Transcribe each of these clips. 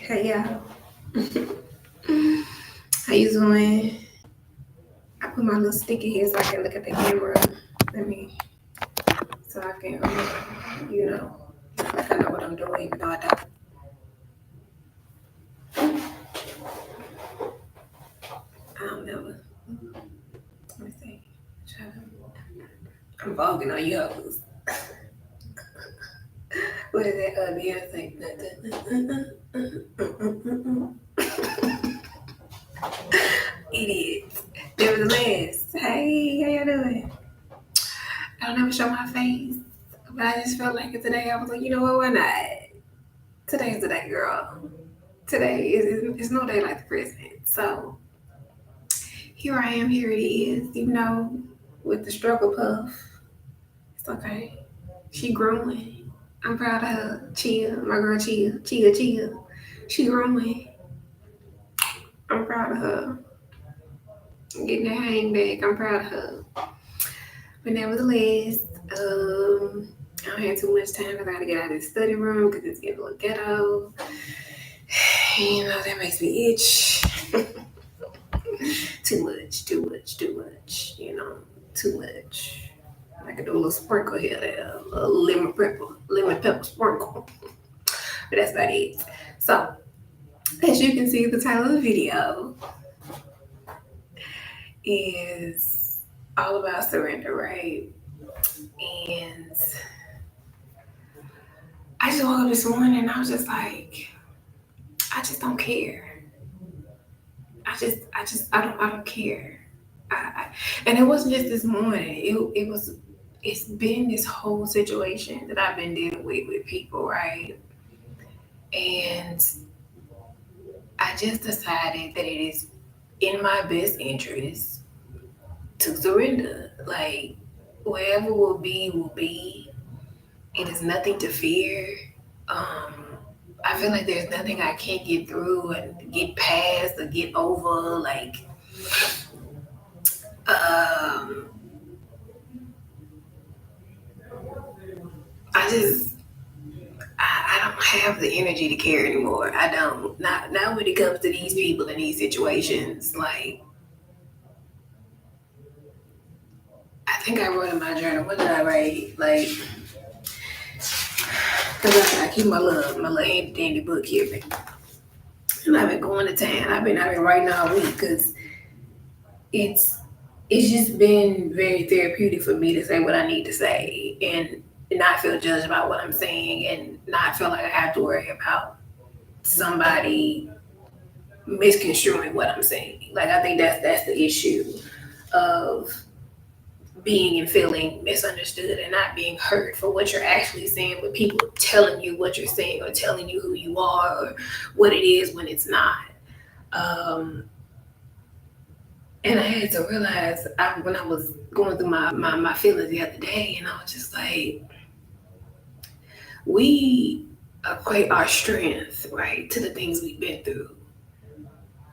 Hey, yeah. How you doing? I put my little sticky here so I can look at the camera. Let me, so I can, like I know what I'm doing, even though I don't. I don't never. Let me see. I'm voguing on you hoes. What is that? Beyonce. Idiot. Nevertheless, hey, how y'all doing? I don't ever show my face, but I just felt like it today. I was like, you know what? Why not? Today's the day, girl. Today is no day like the present. So here I am. Here it is. With the struggle puff. It's okay. She growing. I'm proud of her. Chia, my girl Chia. Chia. She growing. I'm proud of her. Getting that hang back. I'm proud of her. But nevertheless, I don't have too much time because I gotta get out of this study room because it's getting a little ghetto. That makes me itch. Too much. Too much. I could do a little sprinkle here, there, a little lemon pepper sprinkle. But that's about it. So, as you can see, the title of the video is all about surrender, right? And I just woke up this morning and I was just like, I just don't care. I don't care. And it wasn't just this morning. It's been this whole situation that I've been dealing with people, right? And I just decided that it is in my best interest to surrender. Like, whatever will be, will be. It is nothing to fear. I feel like there's nothing I can't get through and get past or get over. Like, I don't have the energy to care anymore. I don't. Not when it comes to these people in these situations. Like, I think I wrote in my journal. What did I write? Like, because I keep my little handy dandy book here. And I've been going to town. I've been writing all week because it's just been very therapeutic for me to say what I need to say and not feel judged about what I'm saying and not feel like I have to worry about somebody misconstruing what I'm saying. Like, I think that's the issue of being and feeling misunderstood and not being heard for what you're actually saying, but people telling you what you're saying or telling you who you are or what it is when it's not. And I had to realize when I was going through my feelings the other day, and I was just like, we equate our strength, right, to the things we've been through.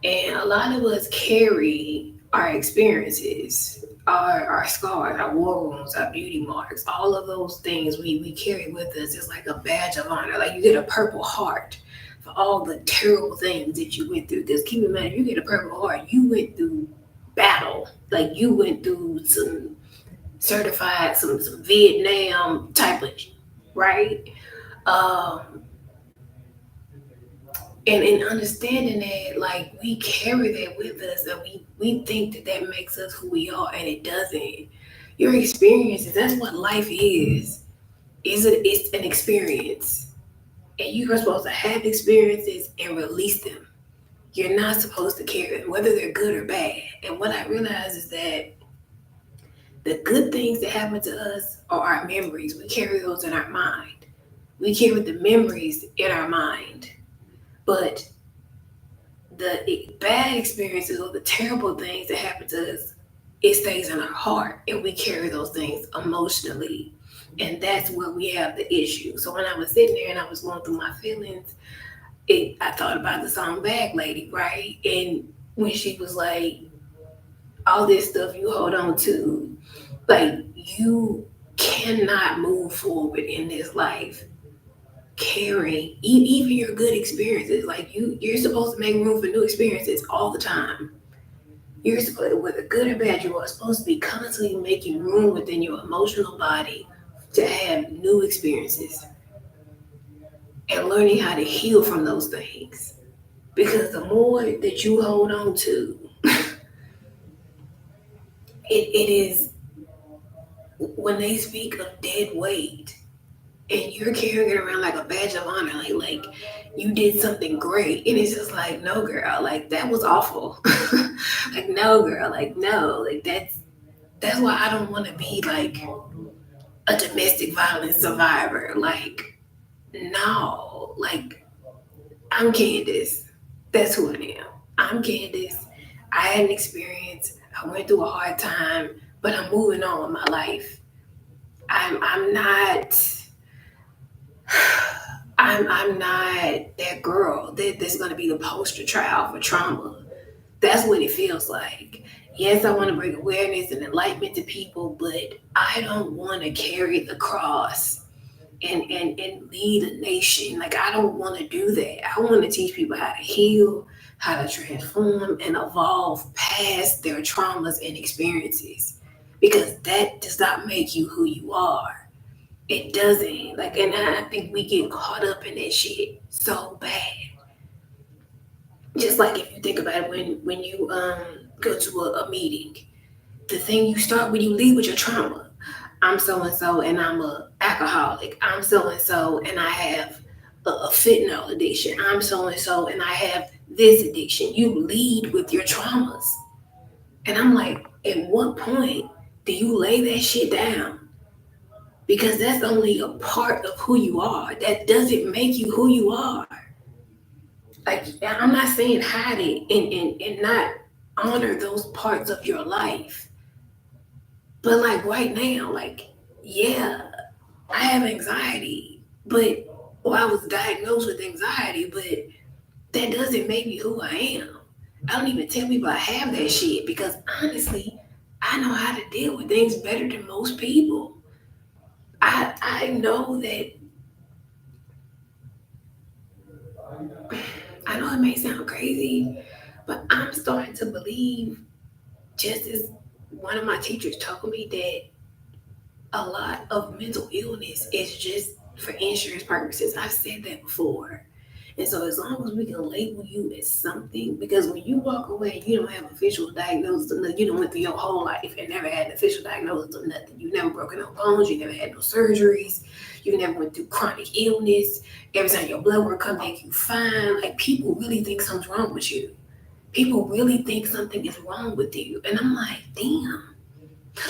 And a lot of us carry our experiences, our scars, our war wounds, our beauty marks, all of those things we carry with us. It's like a badge of honor. Like, you get a Purple Heart for all the terrible things that you went through. Because keep in mind, if you get a Purple Heart, you went through battle. Like, you went through some Vietnam type of, right? And in understanding that, like, we carry that with us and we think that makes us who we are, and it doesn't. Your experiences, that's what life is. It's an experience. And you are supposed to have experiences and release them. You're not supposed to carry them, whether they're good or bad. And what I realized is that the good things that happen to us are our memories. We carry those in our mind. We carry the memories in our mind. But the bad experiences or the terrible things that happen to us, it stays in our heart, and we carry those things emotionally. And that's where we have the issue. So when I was sitting there and I was going through my feelings, I thought about the song Bag Lady, right? And when she was like, all this stuff you hold on to, like, you cannot move forward in this life carry even your good experiences. Like you're supposed to make room for new experiences all the time. You're supposed, whether good or bad, you are supposed to be constantly making room within your emotional body to have new experiences and learning how to heal from those things. Because the more that you hold on to, it is when they speak of dead weight and you're carrying it around like a badge of honor, like you did something great, and it's just like, no, girl, like that was awful. Like, no, girl, like no, like that's why I don't want to be like a domestic violence survivor. Like, no, like I'm Candice. That's who I am. I'm Candice. I had an experience. I went through a hard time, but I'm moving on with my life. I'm not I'm not that girl that's gonna be the poster child for trauma. That's what it feels like. Yes, I want to bring awareness and enlightenment to people, but I don't want to carry the cross and lead a nation. Like, I don't want to do that. I want to teach people how to heal, how to transform and evolve past their traumas and experiences. Because that does not make you who you are. It doesn't. Like, and I think we get caught up in that shit so bad. Just like if you think about it, when you go to a meeting, the thing you start when you leave with your trauma. I'm so and so, and I'm a alcoholic. I'm so and so, and I have a fentanyl addiction. I'm so and so, and I have this addiction. You lead with your traumas, and I'm like, at what point do you lay that shit down? Because that's only a part of who you are. That doesn't make you who you are. Like, I'm not saying hide it and not honor those parts of your life. But like right now, like, yeah, I have anxiety, but I was diagnosed with anxiety, but that doesn't make me who I am. I don't even tell people I have that shit because honestly, I know how to deal with things better than most people. I know that I know it may sound crazy, but I'm starting to believe, just as one of my teachers told me, that a lot of mental illness is just for insurance purposes. I've said that before. And so as long as we can label you as something, because when you walk away, you don't have official diagnosis of nothing. You don't went through your whole life and never had an official diagnosis of nothing. You never broken no bones. You never had no surgeries. You never went through chronic illness. Every time your blood work come back, you fine. Like, people really think something's wrong with you. People really think something is wrong with you. And I'm like, damn.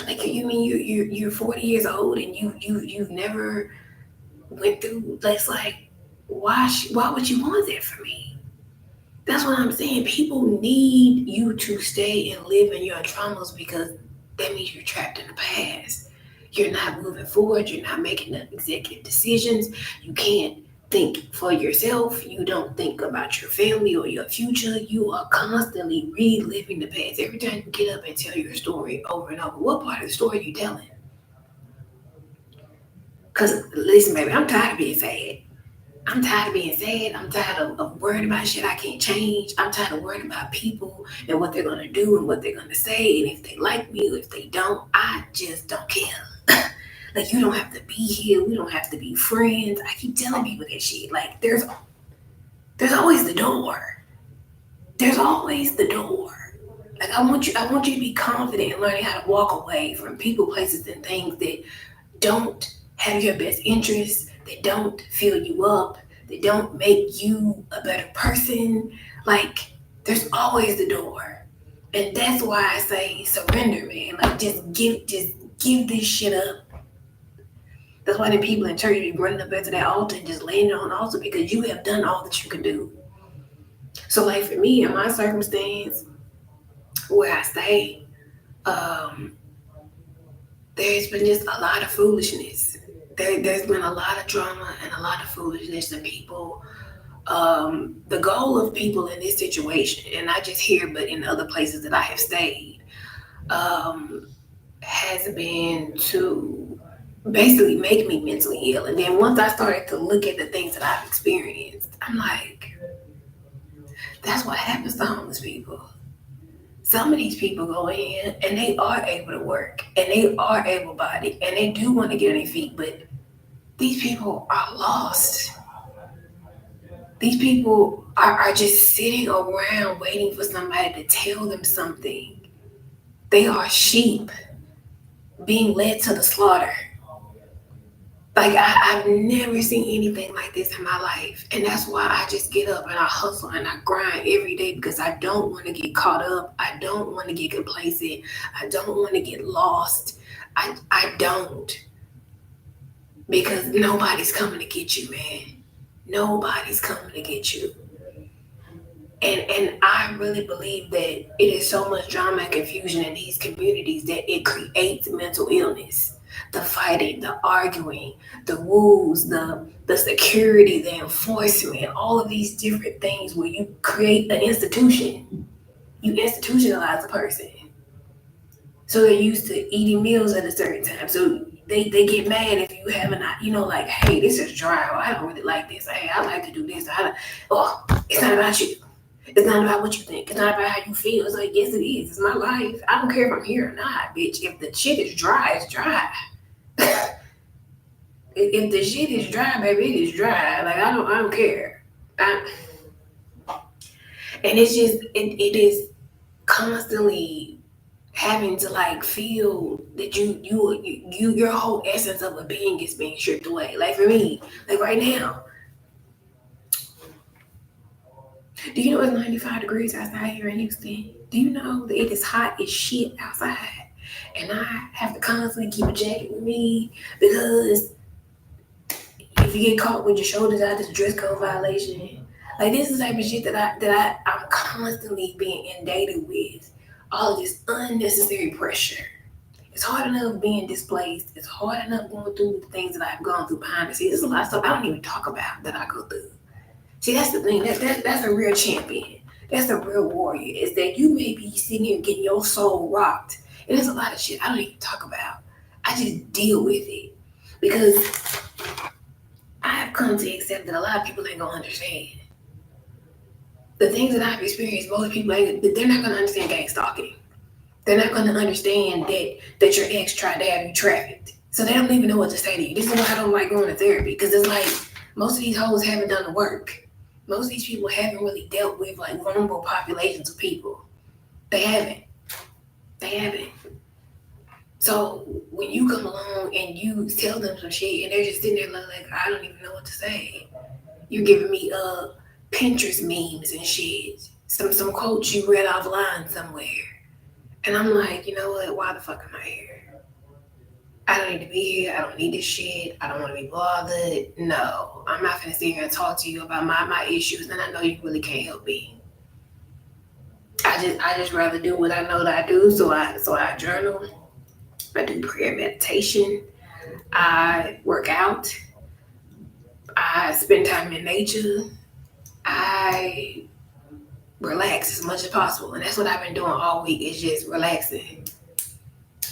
Like, you mean you're 40 years old and you've never went through? That's like, why would you want that for me? That's what I'm saying. People need you to stay and live in your traumas because that means you're trapped in the past. You're not moving forward. You're not making executive decisions. You can't think for yourself. You don't think about your family or your future. You are constantly reliving the past. Every time you get up and tell your story over and over, what part of the story are you telling? Because listen, baby, I'm tired of being sad. I'm tired of being sad. I'm tired of worrying about shit I can't change. I'm tired of worrying about people and what they're going to do and what they're going to say. And if they like me or if they don't, I just don't care. Like, you don't have to be here. We don't have to be friends. I keep telling people that shit. Like, there's always the door. There's always the door. Like, I want you to be confident in learning how to walk away from people, places, and things that don't have your best interests, that don't fill you up, that don't make you a better person. Like, there's always the door. And that's why I say surrender, man. Like, just give this shit up. That's why the people in church be running up into that altar and just laying it on the altar, because you have done all that you can do. So, like, for me, in my circumstance, where I stay, um, there's been just a lot of foolishness. There's been a lot of drama and a lot of foolishness, and people. The goal of people in this situation, and not just here, but in other places that I have stayed, has been to basically make me mentally ill. And then once I started to look at the things that I've experienced, I'm like, that's what happens to homeless people. Some of these people go in and they are able to work and they are able-bodied and they do want to get on their feet, but these people are lost. These people are just sitting around waiting for somebody to tell them something. They are sheep being led to the slaughter. Like, I've never seen anything like this in my life. And that's why I just get up and I hustle and I grind every day, because I don't want to get caught up. I don't want to get complacent. I don't want to get lost. I don't. Because nobody's coming to get you, man. Nobody's coming to get you. And I really believe that it is so much drama and confusion in these communities that it creates mental illness. The fighting, the arguing, the rules, the security, the enforcement, all of these different things where you create an institution. You institutionalize a person. So they're used to eating meals at a certain time. So they get mad if you haven't, like, hey, this is dry, or I don't really like this. Hey, I like to do this. It's not about you. It's not about what you think. It's not about how you feel. It's like, yes, it is. It's my life. I don't care if I'm here or not, bitch. If the shit is dry, it's dry. If the shit is dry, baby, it is dry. Like, I don't care. And it's just, it is constantly having to, like, feel that your whole essence of a being is being stripped away. Like, for me, like right now, do you know it's 95 degrees outside here in Houston? Do you know that it is hot as shit outside? And I have to constantly keep a jacket with me, because if you get caught with your shoulders out, it's a dress code violation. Like, this is the type of shit that I'm constantly being inundated with. All of this unnecessary pressure. It's hard enough being displaced. It's hard enough going through the things that I've gone through behind the scenes. There's a lot of stuff I don't even talk about that I go through. See, that's the thing. That's a real champion. That's a real warrior. Is that you may be sitting here getting your soul rocked. And there's a lot of shit I don't even talk about. I just deal with it. Because I have come to accept that a lot of people ain't gonna understand. The things that I've experienced, most people they're not gonna understand gang stalking. They're not gonna understand that your ex tried to have you trafficked. So they don't even know what to say to you. This is why I don't like going to therapy. Because it's like, most of these hoes haven't done the work. Most of these people haven't really dealt with, like, vulnerable populations of people. They haven't. So when you come along and you tell them some shit and they're just sitting there like, I don't even know what to say. You're giving me Pinterest memes and shit. Some quotes you read offline somewhere. And I'm like, you know what? Why the fuck am I here? I don't need to be here. I don't need this shit. I don't want to be bothered. No, I'm not finna sit here and talk to you about my issues, and I know you really can't help me. I just rather do what I know that I do. So I journal. I do prayer meditation. I work out. I spend time in nature. I relax as much as possible, and that's what I've been doing all week. Is just relaxing.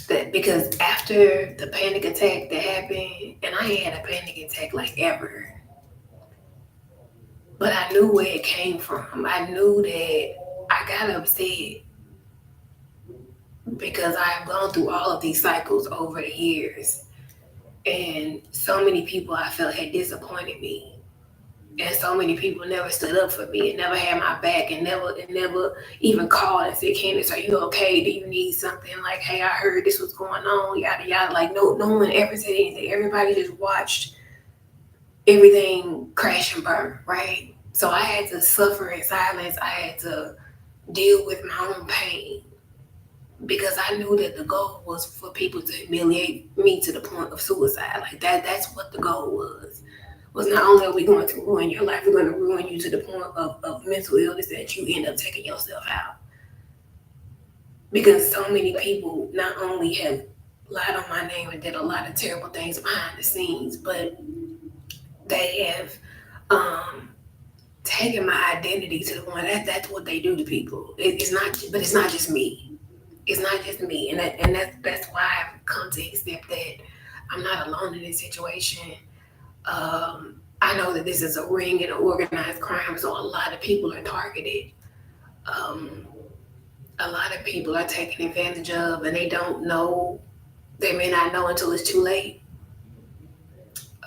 That because after the panic attack that happened, and I ain't had a panic attack like ever, but I knew where it came from. I knew that I got upset because I've gone through all of these cycles over the years, and so many people I felt had disappointed me. And so many people never stood up for me and never had my back and never even called and said, Candice, are you okay? Do you need something? Like, hey, I heard this was going on, yada, yada. Like, no one ever said anything. Everybody just watched everything crash and burn, right? So I had to suffer in silence. I had to deal with my own pain because I knew that the goal was for people to humiliate me to the point of suicide. Like, that's what the goal was not only are we going to ruin your life, we're going to ruin you to the point of mental illness that you end up taking yourself out. Because so many people not only have lied on my name and did a lot of terrible things behind the scenes, but they have taken my identity to the point that's what they do to people. It's not just me. It's not just me, and that's why I've come to accept that I'm not alone in this situation. I know that this is a ring and an organized crime, so a lot of people are targeted. Um, a lot of people are taken advantage of, and they don't know. They may not know until it's too late.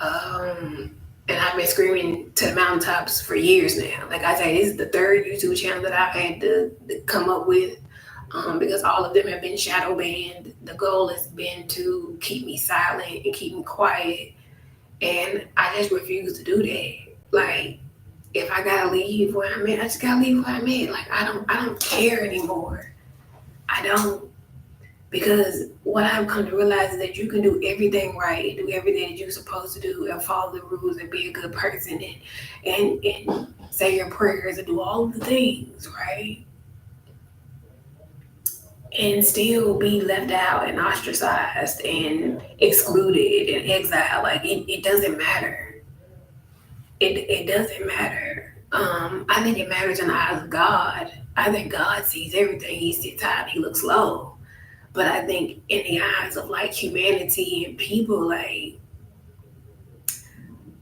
And I've been screaming to the mountaintops for years now. Like I say, this is the third YouTube channel that I've had to come up with, because all of them have been shadow banned. The goal has been to keep me silent and keep me quiet, and I just refuse to do that. Like, if I gotta leave where I'm at, I just gotta leave where I'm at. Like, I don't care anymore. I don't, because what I've come to realize is that you can do everything right, do everything that you're supposed to do, and follow the rules and be a good person, and say your prayers and do all of the things right, and still be left out and ostracized and excluded and exiled. Like, it doesn't matter. It doesn't matter. I think it matters in the eyes of God. I think God sees everything. He sits high and he looks low. But I think in the eyes of like humanity and people, like,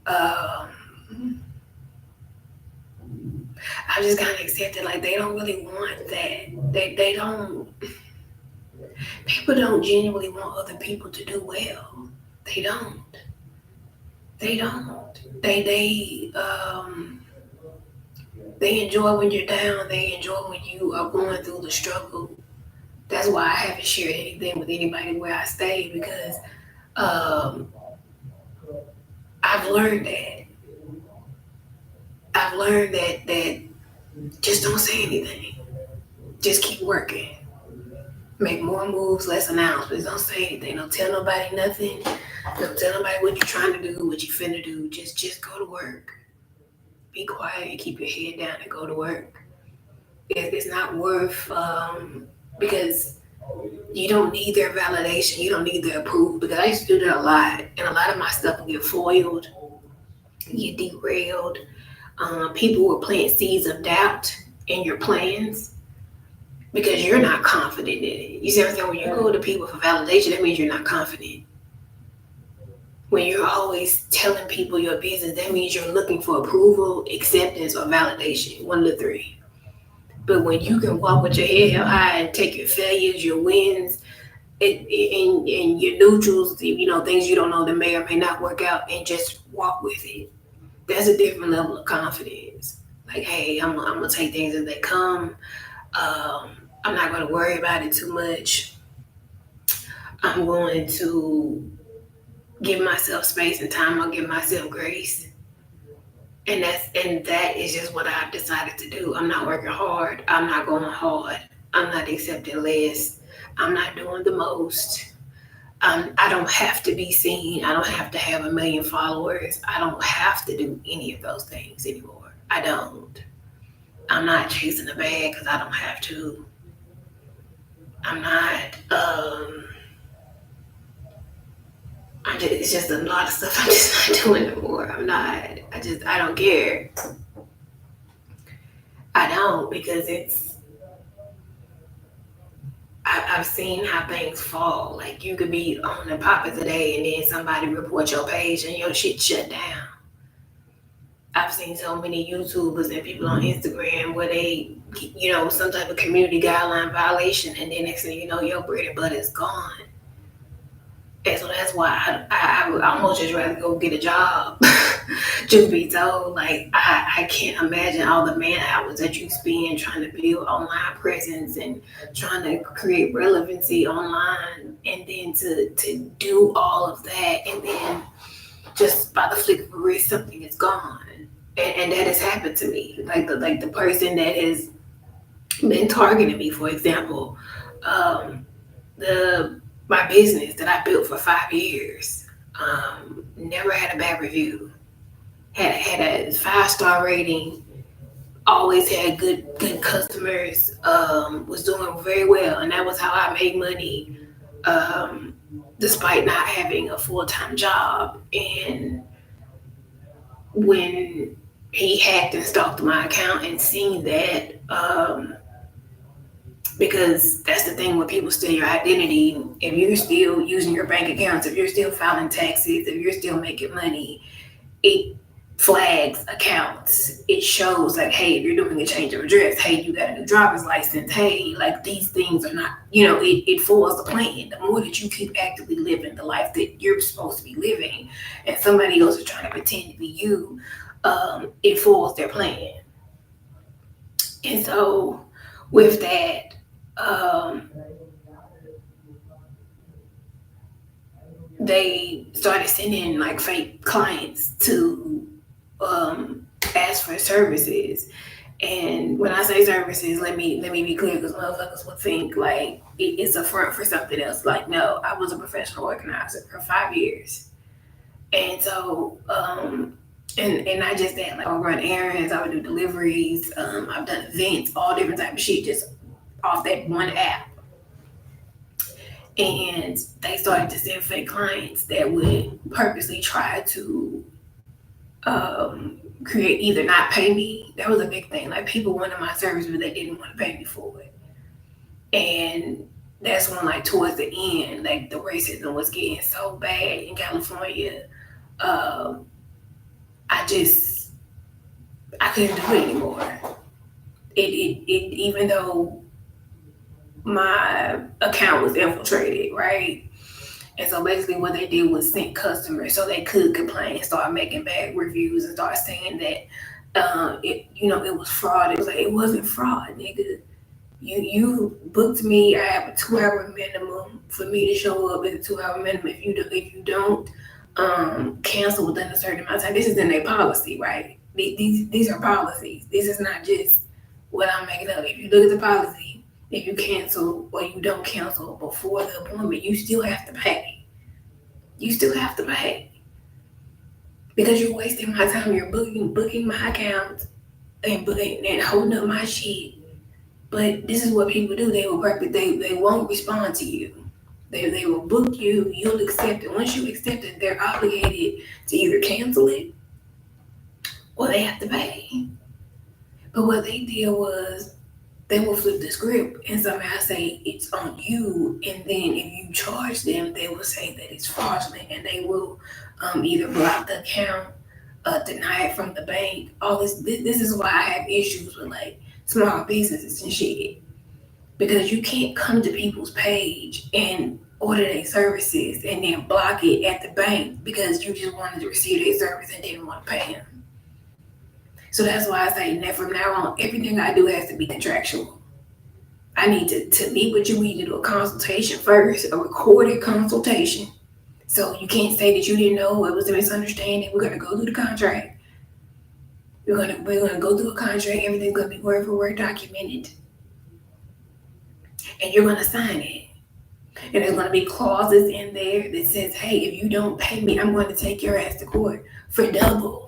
um, I just kind of accepted, like, they don't really want that. They don't. People don't genuinely want other people to do well. They don't. They don't. They enjoy when you're down. They enjoy when you are going through the struggle. That's why I haven't shared anything with anybody where I stay, because um, I've learned that. I've learned that just don't say anything. Just keep working. Make more moves, less announcements. Don't say anything. Don't tell nobody nothing. Don't tell nobody what you're trying to do, what you finna do. Just go to work. Be quiet and keep your head down and go to work. It's not worth, because you don't need their validation. You don't need their approval. Because I used to do that a lot, and a lot of my stuff would get foiled, get derailed. People were planting seeds of doubt in your plans because you're not confident in it. You see what I'm saying? When you go to people for validation, that means you're not confident. When you're always telling people your business, that means you're looking for approval, acceptance, or validation. One of the three. But when you can walk with your head held high and take your failures, your wins, and your neutrals, things you don't know that may or may not work out, and just walk with it, that's a different level of confidence. Like, hey, I'm gonna take things as they come. I'm not gonna worry about it too much. I'm going to give myself space and time. I'll give myself grace. And that is just what I've decided to do. I'm not working hard. I'm not going hard. I'm not accepting less. I'm not doing the most. I don't have to be seen. I don't have to have 1 million followers. I don't have to do any of those things anymore. I don't. I'm not chasing the bag because I don't have to. I'm not. It's just a lot of stuff I'm just not doing anymore. I'm not. I don't care. I don't, because I've seen how things fall. Like, you could be on the pop of the day and then somebody report your page and your shit shut down. I've seen so many YouTubers and people on Instagram where they, some type of community guideline violation, and then next thing you know, your bread and butter is gone. And so that's why I would almost just rather go get a job. Just be told, like, I can't imagine all the man hours that you spend trying to build online presence and trying to create relevancy online, and then to do all of that, and then just by the flick of a wrist, something is gone. And that has happened to me. Like the person that has been targeting me, for example, my business that I built for 5 years, never had a bad review. Had a 5-star rating. Always had good customers. Was doing very well, and that was how I made money, despite not having a full-time job. And when he hacked and stalked my account and seen that, Because that's the thing when people steal your identity. If you're still using your bank accounts, if you're still filing taxes, if you're still making money, it flags accounts. It shows like, hey, if you're doing a change of address, hey, you got a new driver's license, hey, like these things are not, it foils the plan. The more that you keep actively living the life that you're supposed to be living and somebody else is trying to pretend to be you, it foils their plan. And so with that, they started sending like fake clients to ask for services. And when I say services, let me be clear, because motherfuckers would think like it's a front for something else. Like, no, I was a professional organizer for 5 years, and so and not just that. Like, I would run errands, I would do deliveries, I've done events, all different type of shit, just off that one app. And they started to send fake clients that would purposely try to create, either not pay me. That was a big thing. Like, people wanted my service, but they didn't want to pay me for it. And that's when, like, towards the end, like, the racism was getting so bad in California. I couldn't do it anymore. It even though my account was infiltrated, right? And so basically what they did was send customers so they could complain, start making bad reviews, and start saying that it was fraud. It was like, it wasn't fraud, nigga. You booked me. I have a 2-hour minimum for me to show up. It's a 2-hour minimum. If you don't cancel within a certain amount of time, this is in their policy, right? These are policies. This is not just what I'm making up. If you look at the policy, if you cancel or you don't cancel before the appointment, you still have to pay. You still have to pay. Because you're wasting my time. You're booking my account and holding up my shit. But this is what people do. They won't respond to you. They will book you. You'll accept it. Once you accept it, they're obligated to either cancel it or they have to pay. But what they did was, they will flip the script and somehow say it's on you, and then if you charge them, they will say that it's fraudulent, and they will either block the account, deny it from the bank. All this is why I have issues with like small businesses and shit, because you can't come to people's page and order their services and then block it at the bank because you just wanted to receive their service and didn't want to pay them. So that's why I say that from now on, everything I do has to be contractual. I need to meet with you. We need to do a consultation first, a recorded consultation. So you can't say that you didn't know, it was a misunderstanding. We're gonna go through the contract. We're gonna go through a contract. Everything's gonna be word for word documented, and you're gonna sign it. And there's gonna be clauses in there that says, hey, if you don't pay me, I'm going to take your ass to court for double.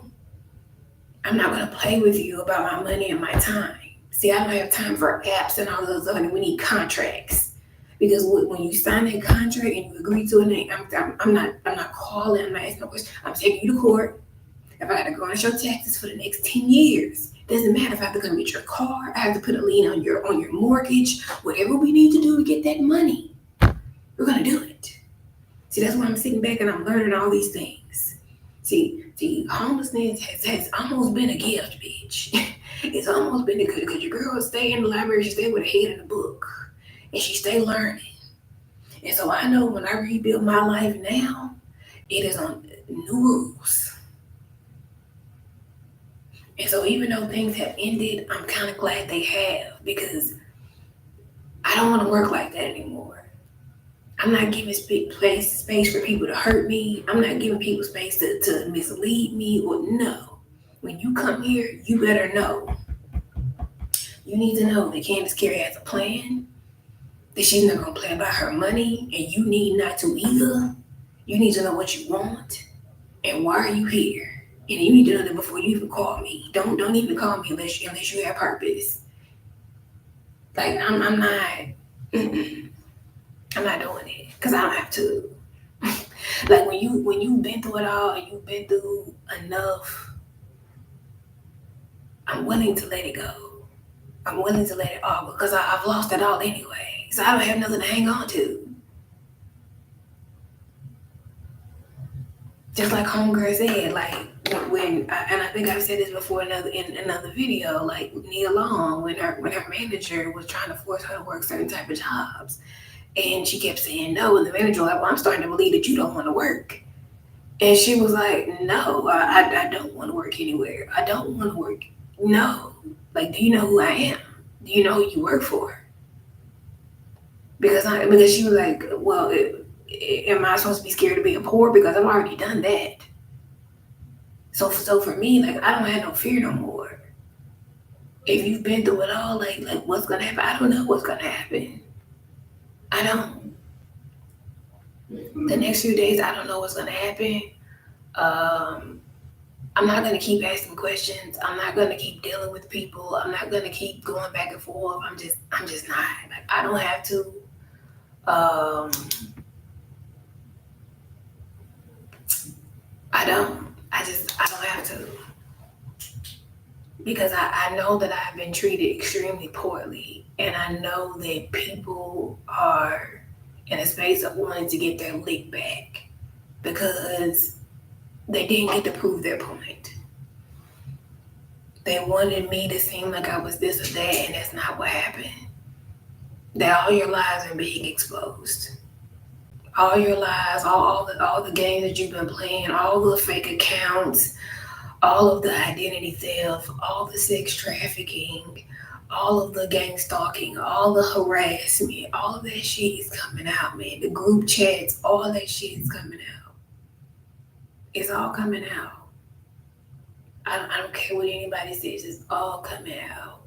I'm not going to play with you about my money and my time. See, I don't have time for apps and all those other. We need contracts, because when you sign that contract and you agree to it, I'm not calling. I'm not asking no questions. I'm taking you to court. If I got to garnish your taxes for the next 10 years, doesn't matter if I have to come get your car. I have to put a lien on your mortgage. Whatever we need to do to get that money, we're going to do it. See, that's why I'm sitting back and I'm learning all these things. See, homelessness has almost been a gift, bitch. It's almost been because your girl stay in the library, she stay with her head in the book, and she stay learning. And so I know when I rebuild my life now, it is on new rules. And so even though things have ended, I'm kind of glad they have, because I don't want to work like that anymore. I'm not giving space for people to hurt me. I'm not giving people space to mislead me or no. When you come here, you better know. You need to know that Candice Carey has a plan, that she's not going to play about her money, and you need not to either. You need to know what you want and why are you here. And you need to know that before you even call me. Don't even call me unless you have purpose. Like, I'm not doing it because I don't have to. Like, when you've been through it all and you've been through enough, I'm willing to let it go. I'm willing to let it all because I've lost it all anyway. So I don't have nothing to hang on to. Just like homegirl said, like and I think I've said this before in another video, like Nia Long, when her manager was trying to force her to work certain type of jobs, and she kept saying no, and the manager was like, well, I'm starting to believe that you don't want to work. And she was like, no, I don't want to work anywhere. I don't want to work. No. Like, do you know who I am? Do you know who you work for? Because she was like, well, am I supposed to be scared of being poor? Because I've already done that. So for me, like, I don't have no fear no more. If you've been through it all, like what's gonna happen? I don't know what's gonna happen. I don't. The next few days, I don't know what's gonna happen. I'm not gonna keep asking questions. I'm not gonna keep dealing with people. I'm not gonna keep going back and forth. I'm just not. Like, I don't have to. I don't. I don't have to. Because I know that I've been treated extremely poorly. And I know that people are in a space of wanting to get their lick back because they didn't get to prove their point. They wanted me to seem like I was this or that, and that's not what happened. That all your lies are being exposed. All your lies, all the games that you've been playing, all the fake accounts, all of the identity theft, all the sex trafficking, all of the gang stalking, all the harassment, all of that shit is coming out, man. The group chats, all that shit is coming out. It's all coming out. I don't care what anybody says, it's all coming out.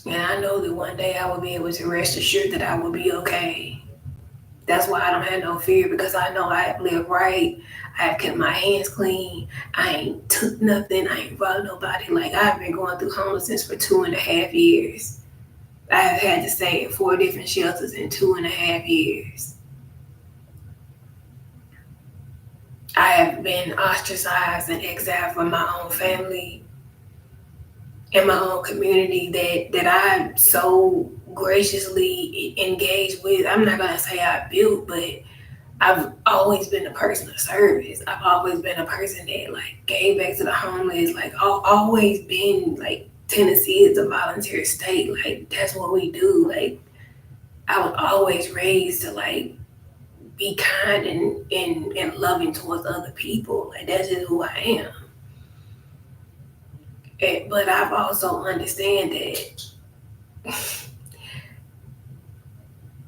And I know that one day I will be able to rest assured that I will be okay. That's why I don't have no fear, because I know I have lived right. I have kept my hands clean. I ain't took nothing. I ain't robbed nobody. Like, I've been going through homelessness for 2.5 years. I have had to stay at 4 different shelters in 2.5 years. I have been ostracized and exiled from my own family and my own community that I so graciously engaged with. I'm not gonna say I built, but I've always been a person of service. I've always been a person that like gave back to the homeless. Like, always been like, Tennessee is a volunteer state. Like, that's what we do. Like, I was always raised to like be kind and loving towards other people. Like, that's just who I am. But I've also understand that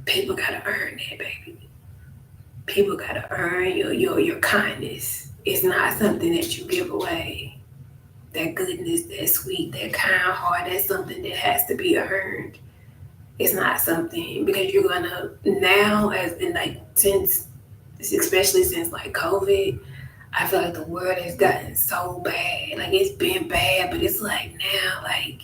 people gotta earn that, baby. People gotta earn your kindness. It's not something that you give away. That goodness, that sweet, that kind heart, that's something that has to be earned. It's not something, because you're gonna now, as in like, especially since like COVID, I feel like the world has gotten so bad. Like, it's been bad, but it's like now, like,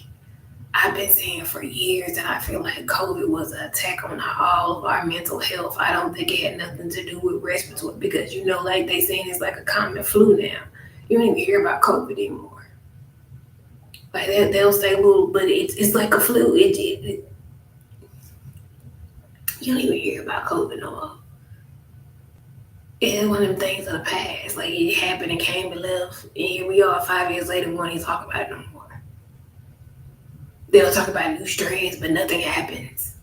I've been saying for years that I feel like COVID was an attack on all of our mental health. I don't think it had nothing to do with respiratory, because, like they saying it's like a common flu now. You don't even hear about COVID anymore. Like, they'll say, well, but it's like a flu. You don't even hear about COVID no more. It's one of them things of the past. Like, it happened and came and left. And here we are 5 years later, we won't even talk about it no more. They'll talk about new strains, but nothing happens.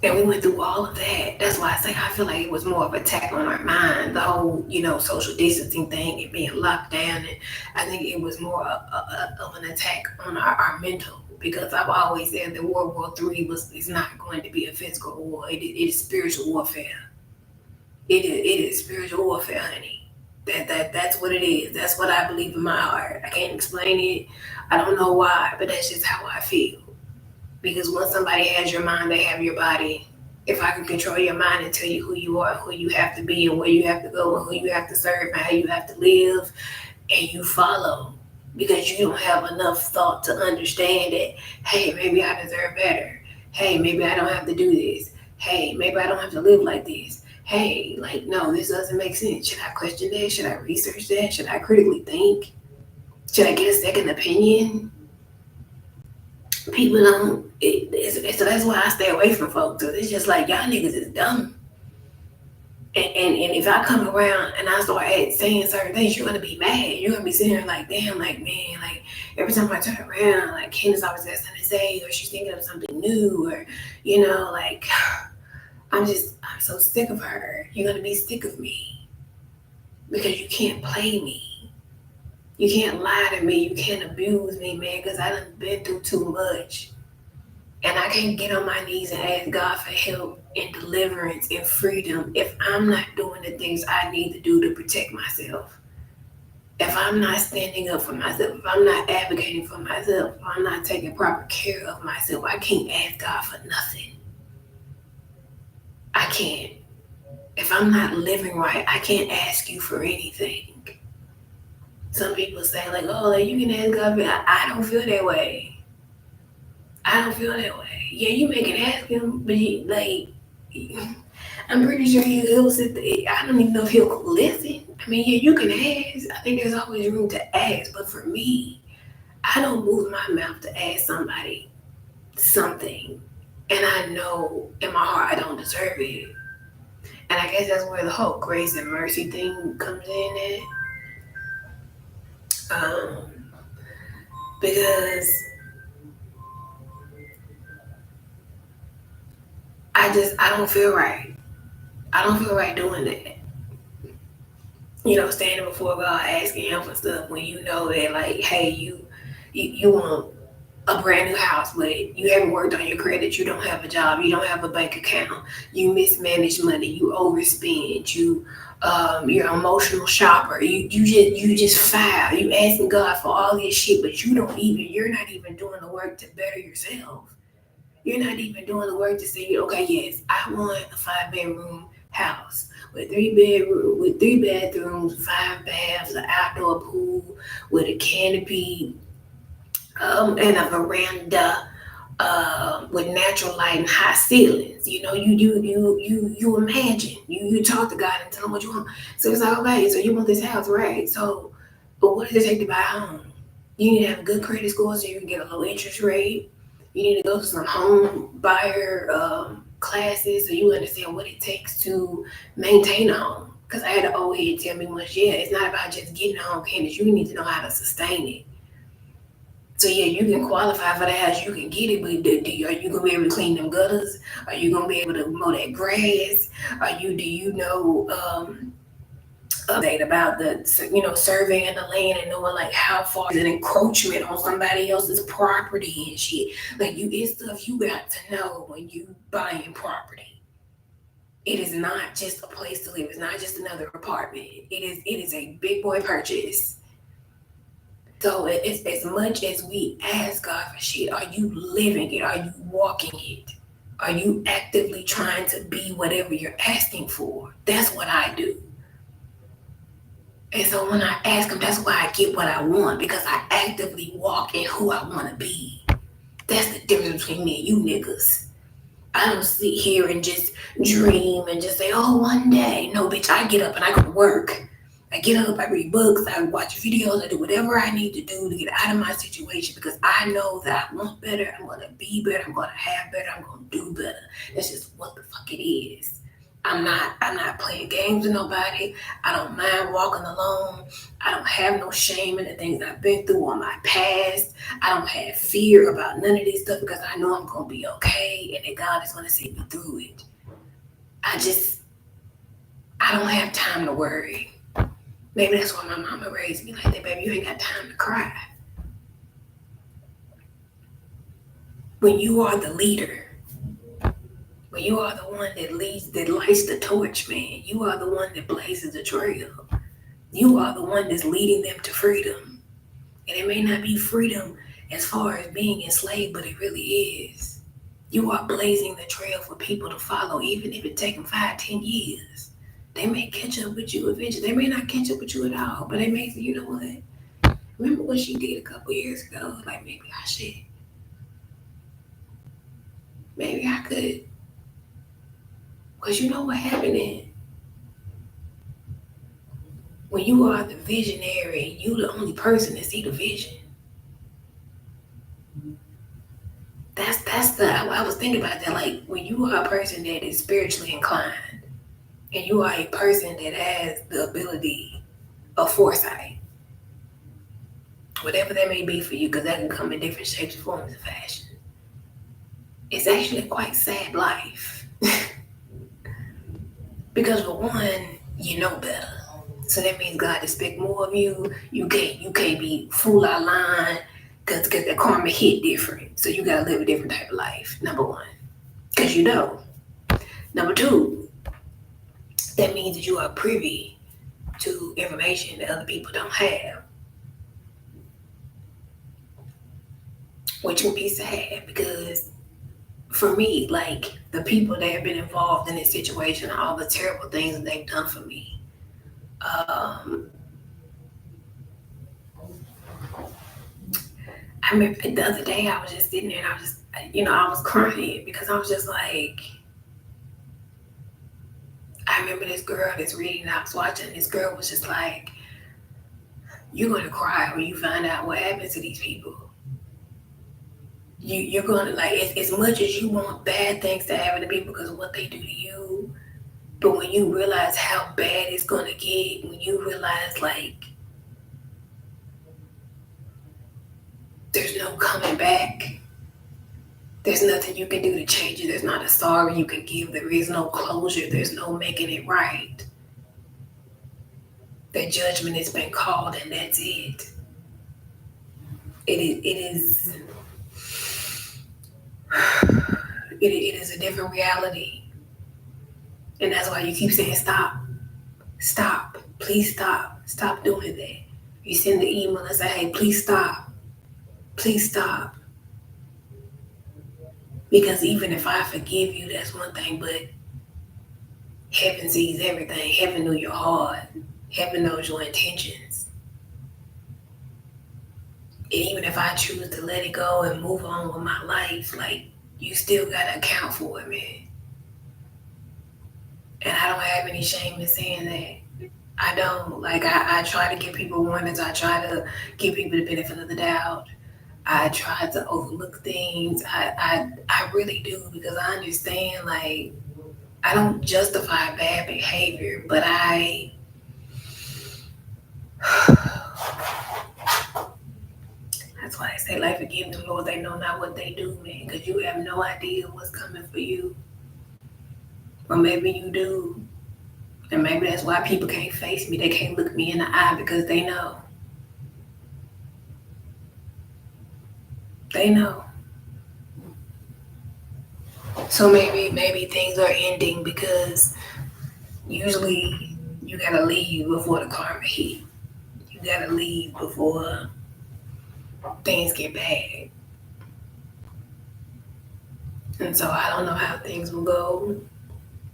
And we went through all of that. That's why I say I feel like it was more of an attack on our mind. The whole, social distancing thing and being locked down. And I think it was more of an attack on our mental. Because I've always said that World War III is not going to be a physical war. It is spiritual warfare. It is spiritual warfare, honey. That's what it is. That's what I believe in my heart. I can't explain it. I don't know why, but that's just how I feel. Because once somebody has your mind, they have your body. If I can control your mind and tell you who you are, who you have to be, and where you have to go, and who you have to serve, and how you have to live, and you follow, because you don't have enough thought to understand that, hey, maybe I deserve better. Hey, maybe I don't have to do this. Hey, maybe I don't have to live like this. Hey, like, no, this doesn't make sense. Should I question that? Should I research that? Should I critically think? Should I get a second opinion? People don't. So that's why I stay away from folks. So it's just like, y'all niggas is dumb. And if I come around and I start saying certain things, you're gonna be mad. You're gonna be sitting there like, damn, like, man, like every time I turn around, like Candice always has something to say, or she's thinking of something new, or like I'm so sick of her. You're gonna be sick of me because you can't play me. You can't lie to me. You can't abuse me, man, because I done been through too much. And I can't get on my knees and ask God for help and deliverance and freedom if I'm not doing the things I need to do to protect myself. If I'm not standing up for myself, if I'm not advocating for myself, if I'm not taking proper care of myself, I can't ask God for nothing. I can't. If I'm not living right, I can't ask you for anything. Some people say, like, oh, like, you can ask God, but I don't feel that way. I don't feel that way. Yeah, you may can ask him, but I'm pretty sure he'll sit there. I don't even know if he'll listen. I mean, yeah, you can ask. I think there's always room to ask, but for me, I don't move my mouth to ask somebody something, and I know in my heart I don't deserve it. And I guess that's where the whole grace and mercy thing comes in at. Because I don't feel right. I don't feel right doing that. Standing before God asking him for stuff when you know that, like, hey, you want a brand new house, but you haven't worked on your credit, you don't have a job, you don't have a bank account, you mismanage money, you overspend, you're an emotional shopper, you just foul, you asking God for all this shit, but you're not even doing the work to better yourself. You're not even doing the work to say, okay, yes, I want a 5-bedroom house with three bathrooms, 5 baths, an outdoor pool with a canopy, and a veranda, with natural light and high ceilings. You imagine. You talk to God and tell him what you want. So it's like, okay, so you want this house, right? So, but what does it take to buy a home? You need to have a good credit score so you can get a low interest rate. You need to go to some home buyer classes so you understand what it takes to maintain a home. Because I had an old head tell me once, yeah, it's not about just getting a home, Candice. You need to know how to sustain it. So yeah, you can qualify for the house, you can get it, but are you gonna be able to clean them gutters? Are you gonna be able to mow that grass? Do you know about the surveying the land and knowing like how far is an encroachment on somebody else's property and shit? Like it's stuff you got to know when you buying property. It is not just a place to live. It's not just another apartment. It is a big boy purchase. So it's as much as we ask God for shit, are you living it? Are you walking it? Are you actively trying to be whatever you're asking for? That's what I do. And so when I ask him, that's why I get what I want, because I actively walk in who I want to be. That's the difference between me and you niggas. I don't sit here and just dream and just say, oh, one day. No, bitch, I get up and I go to work. I get up, I read books, I watch videos, I do whatever I need to do to get out of my situation because I know that I want better, I'm going to be better, I'm going to have better, I'm going to do better. That's just what the fuck it is. I'm not playing games with nobody. I don't mind walking alone. I don't have no shame in the things I've been through on my past. I don't have fear about none of this stuff because I know I'm going to be okay and that God is going to see me through it. I don't have time to worry. Maybe that's why my mama raised me like that, baby. You ain't got time to cry. When you are the leader, when you are the one that lights the torch, man, you are the one that blazes the trail. You are the one that's leading them to freedom. And it may not be freedom as far as being enslaved, but it really is. You are blazing the trail for people to follow, even if it takes them 5-10 years. They may catch up with you eventually. They may not catch up with you at all, but they may say, you know what? Remember what she did a couple years ago? Like, maybe I should. Maybe I could. Because you know what happened then? When you are the visionary, you the only person that see the vision. I was thinking about that. Like when you are a person that is spiritually inclined, and you are a person that has the ability of foresight, whatever that may be for you, because that can come in different shapes, forms, and fashion. It's actually a quite sad life. Because for one, you know better. So that means God expect more of you. You can't be full out line because the karma hit different. So you gotta live a different type of life. Number one, because you know. Number two, that means that you are privy to information that other people don't have, which would be sad because for me, like the people that have been involved in this situation, all the terrible things that they've done for me. Um, I remember the other day I was just sitting there and I was crying because I was just like, I remember this girl, this reading I was watching, this girl was just like, you're gonna cry when you find out what happened to these people. You're gonna like as much as you want bad things to happen to people because of what they do to you, but when you realize how bad it's gonna get, when you realize like there's no coming back, there's nothing you can do to change it. There's not a sorry you can give. There is no closure. There's no making it right. The judgment has been called, and that's it. It is a different reality, and that's why you keep saying stop, please stop doing that. You send the email and say, hey, please stop, because even if I forgive you, that's one thing, but heaven sees everything. Heaven knew your heart. Heaven knows your intentions. And even if I choose to let it go and move on with my life, like, you still gotta account for it, man. And I don't have any shame in saying that. I don't. Like, I try to give people warnings. I try to give people the benefit of the doubt. I try to overlook things. I really do, because I understand, like, I don't justify bad behavior, but that's why I say, like, forgive them, Lord, they know not what they do, man, because you have no idea what's coming for you. Or maybe you do. And maybe that's why people can't face me. They can't look me in the eye because they know. They know. So maybe things are ending because usually you gotta leave before the karma hit. You gotta leave before things get bad. And so I don't know how things will go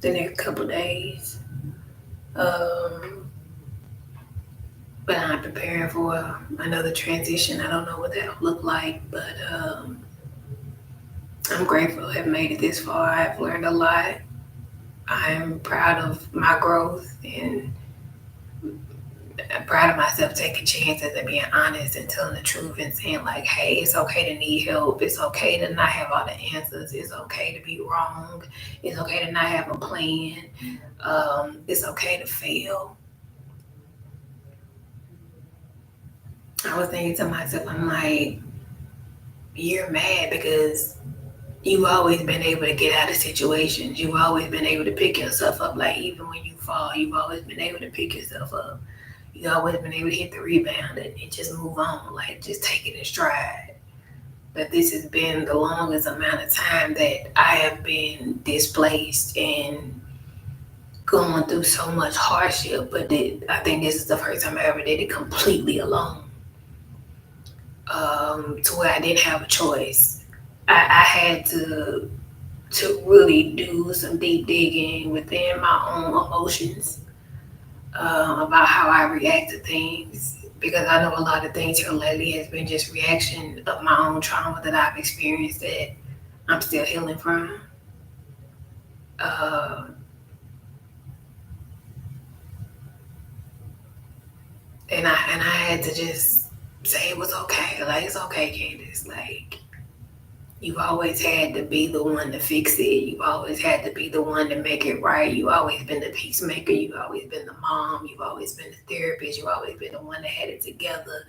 the next couple days. But I'm preparing for another transition. I don't know what that'll look like, but I'm grateful to have made it this far. I've learned a lot. I'm proud of my growth, and I'm proud of myself taking chances and being honest and telling the truth and saying, like, hey, it's okay to need help. It's okay to not have all the answers. It's okay to be wrong. It's okay to not have a plan. It's okay to fail. I was thinking to myself, I'm like, you're mad because you've always been able to get out of situations. You've always been able to pick yourself up. Like, even when you fall, you've always been able to pick yourself up. You've always been able to hit the rebound and just move on. Like, just take it in stride. But this has been the longest amount of time that I have been displaced and going through so much hardship. But I think this is the first time I ever did it completely alone. To where I didn't have a choice. I had to really do some deep digging within my own emotions, about how I react to things, because I know a lot of things here lately has been just reaction of my own trauma that I've experienced that I'm still healing from. Uh, And I had to just say it was okay. Like, it's okay, Candice. Like, you've always had to be the one to fix it. You've always had to be the one to make it right. You've always been the peacemaker. You've always been the mom. You've always been the therapist. You've always been the one that had it together.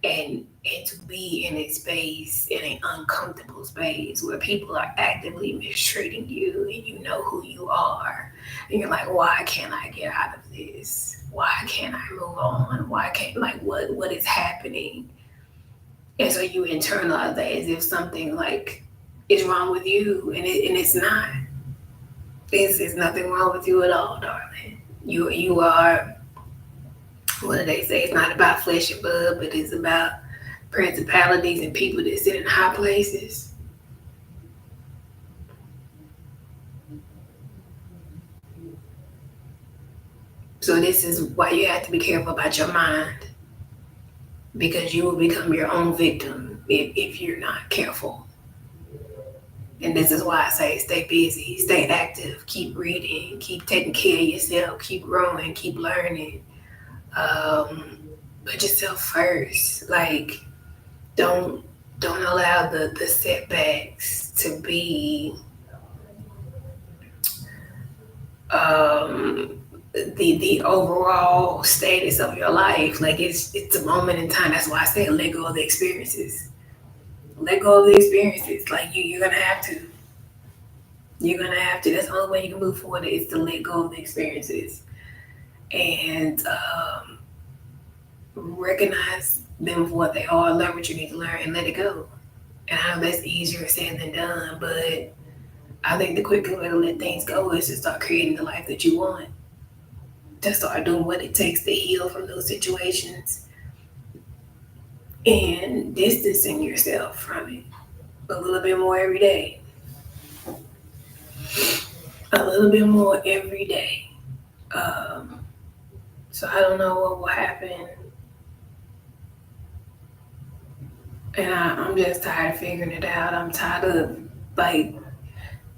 And to be in a space, in an uncomfortable space where people are actively mistreating you and you know who you are. And you're like, why can't I get out of this? Why can't I move on? Why can't, like, what is happening? And so you internalize that as if something like is wrong with you, and it's not. It's nothing wrong with you at all, darling. You are, what do they say? It's not about flesh and blood, but it's about principalities and people that sit in high places. So this is why you have to be careful about your mind, because you will become your own victim if you're not careful. And this is why I say stay busy, stay active, keep reading, keep taking care of yourself, keep growing, keep learning. Put yourself first. Like, don't allow the setbacks to be the overall status of your life. Like, it's a moment in time. That's why I say let go of the experiences. Let go of the experiences. Like, you're gonna have to. You're gonna have to. That's the only way you can move forward, is to let go of the experiences and recognize them for what they are, learn what you need to learn, and let it go. And I know that's easier said than done, but I think the quicker way to let things go is to start creating the life that you want. To start doing what it takes to heal from those situations and distancing yourself from it a little bit more every day. A little bit more every day. So I don't know what will happen. And I'm just tired of figuring it out. I'm tired of, like,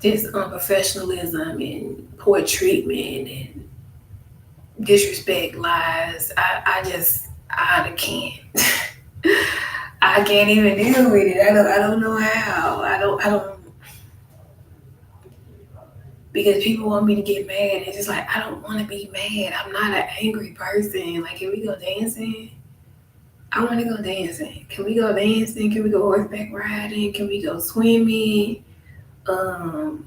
this unprofessionalism and poor treatment and disrespect, lies. I can't. I can't even deal with it. I don't know how. I don't. Because people want me to get mad. It's just like, I don't want to be mad. I'm not an angry person. Like, can we go dancing? I want to go dancing. Can we go dancing? Can we go horseback riding? Can we go swimming? Can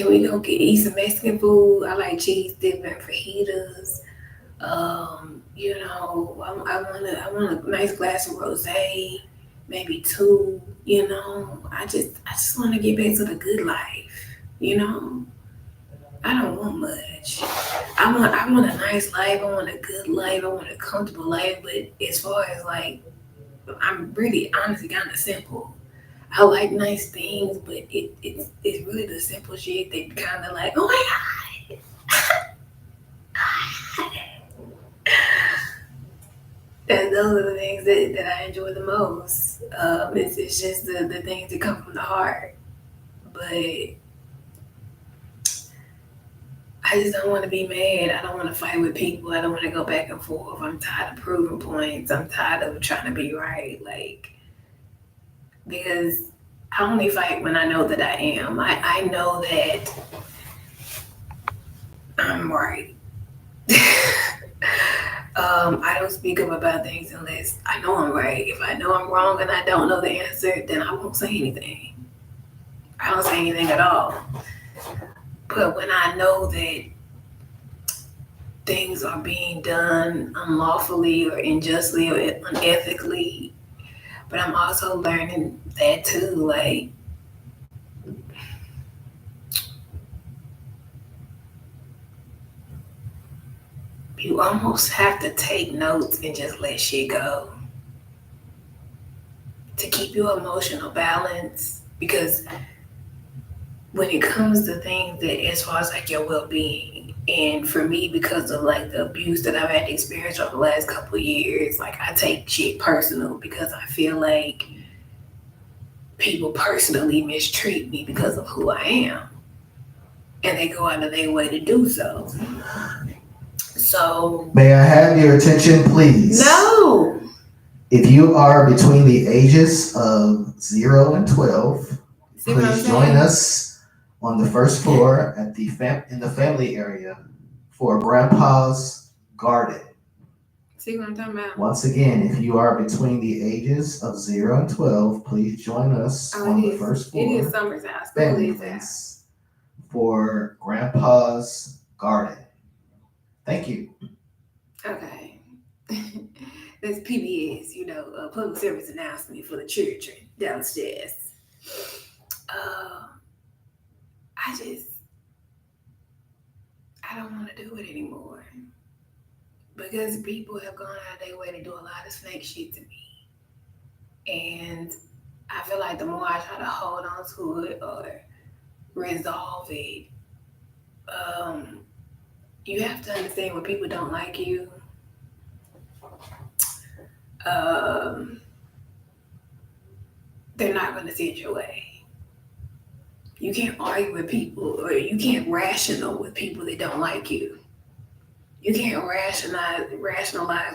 we go eat some Mexican food? I like cheese dip and fajitas. I want a nice glass of rosé, maybe two. I just want to get back to the good life. I don't want much. I want a nice life. I want a good life. I want a comfortable life. But as far as, like, I'm really honestly kind of simple. I like nice things, but it's really the simple shit that kind of like, oh my god. And those are the things that I enjoy the most. It's just the things that come from the heart. But I just don't want to be mad. I don't want to fight with people. I don't want to go back and forth. I'm tired of proving points. I'm tired of trying to be right. Like, because I only fight when I know that I am. I know that I'm right. I don't speak up about things unless I know I'm right. If I know I'm wrong and I don't know the answer, then I won't say anything. I don't say anything at all. But when I know that things are being done unlawfully or unjustly or unethically, but I'm also learning that too, like, you almost have to take notes and just let shit go to keep your emotional balance. Because when it comes to things that, as far as like your well-being, and for me, because of like the abuse that I've had to experience over the last couple of years, like, I take shit personal because I feel like people personally mistreat me because of who I am, and they go out of their way to do so. So. May I have your attention, please? No. If you are between the ages of 0 and 12, please join us on the first floor at the in the family area for Grandpa's Garden. See what I'm talking about? Once again, if you are between the ages of 0 and 12, please join us on the first floor. It is summertime. Family place for Grandpa's Garden. Thank you. Okay. That's PBS, a public service announcement for the children downstairs. I don't want to do it anymore. Because people have gone out of their way to do a lot of snake shit to me. And I feel like the more I try to hold on to it or resolve it, you have to understand when people don't like you. They're not going to see it your way. You can't argue with people, or you can't rational with people that don't like you. You can't rationalize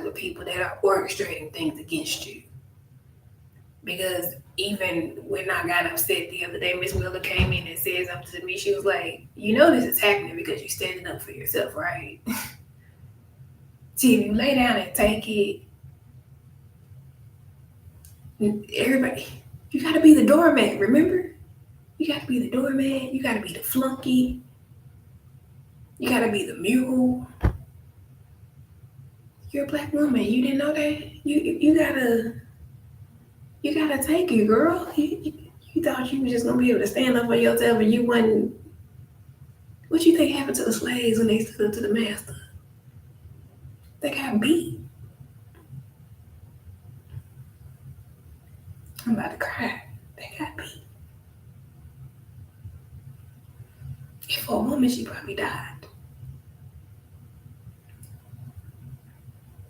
with people that are orchestrating things against you. Because even when I got upset the other day, Miss Miller came in and said something to me. She was like, this is happening because you're standing up for yourself, right? See, if you lay down and take it, everybody, you got to be the doormat, remember? You got to be the doormat. You got to be the flunky. You got to be the mule. You're a black woman. You didn't know that? You gotta take it, girl. You thought you were just gonna be able to stand up for yourself, and you wasn't. What you think happened to the slaves when they stood up to the master? They got beat. I'm about to cry. They got beat. If for a woman, she probably died.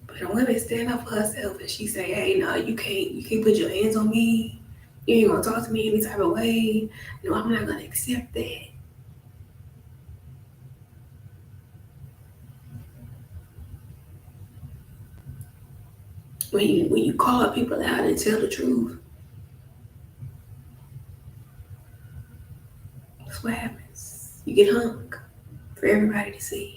But a woman stand up for herself and she say, hey, no, you can't put your hands on me. You ain't gonna talk to me any type of way. No, I'm not gonna accept that. When you call people out and tell the truth, that's what happens. You get hung for everybody to see.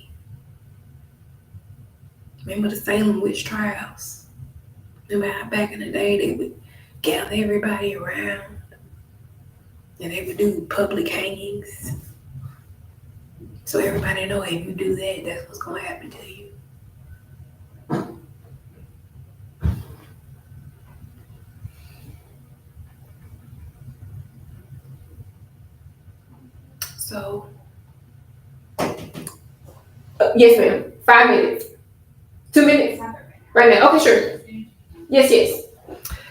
Remember the Salem witch trials? Remember how back in the day they would gather everybody around and they would do public hangings? So everybody know if you do that, that's what's gonna happen to you. So, yes, ma'am. 5 minutes. 2 minutes? Right now. Okay, sure. Yes.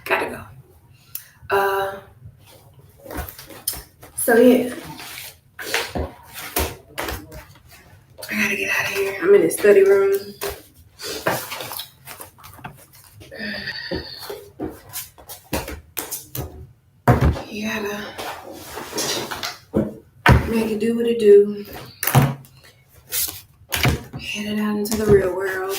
Gotta go. So yeah. I gotta get out of here. I'm in the study room. You gotta make it do what it do. Headed out into the real world.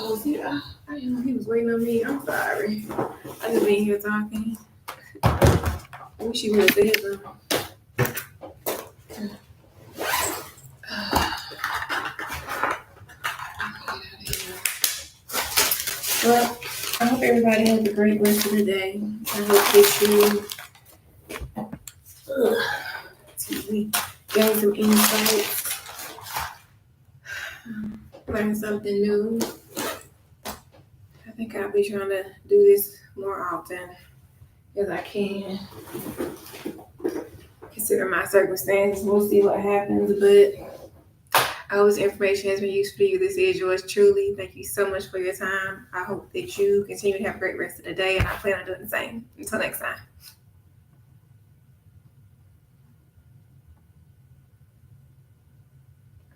Oh, yeah. I didn't know he was waiting on me. I'm sorry. I just been here talking. I wish he would have said something. Well, I hope everybody has a great rest of the day. I hope that you gain some insights, learn something new. I think I'll be trying to do this more often as I can. Consider my circumstances. We'll see what happens, but I hope this information has been useful to you. This is yours truly. Thank you so much for your time. I hope that you continue to have a great rest of the day, and I plan on doing the same. Until next time.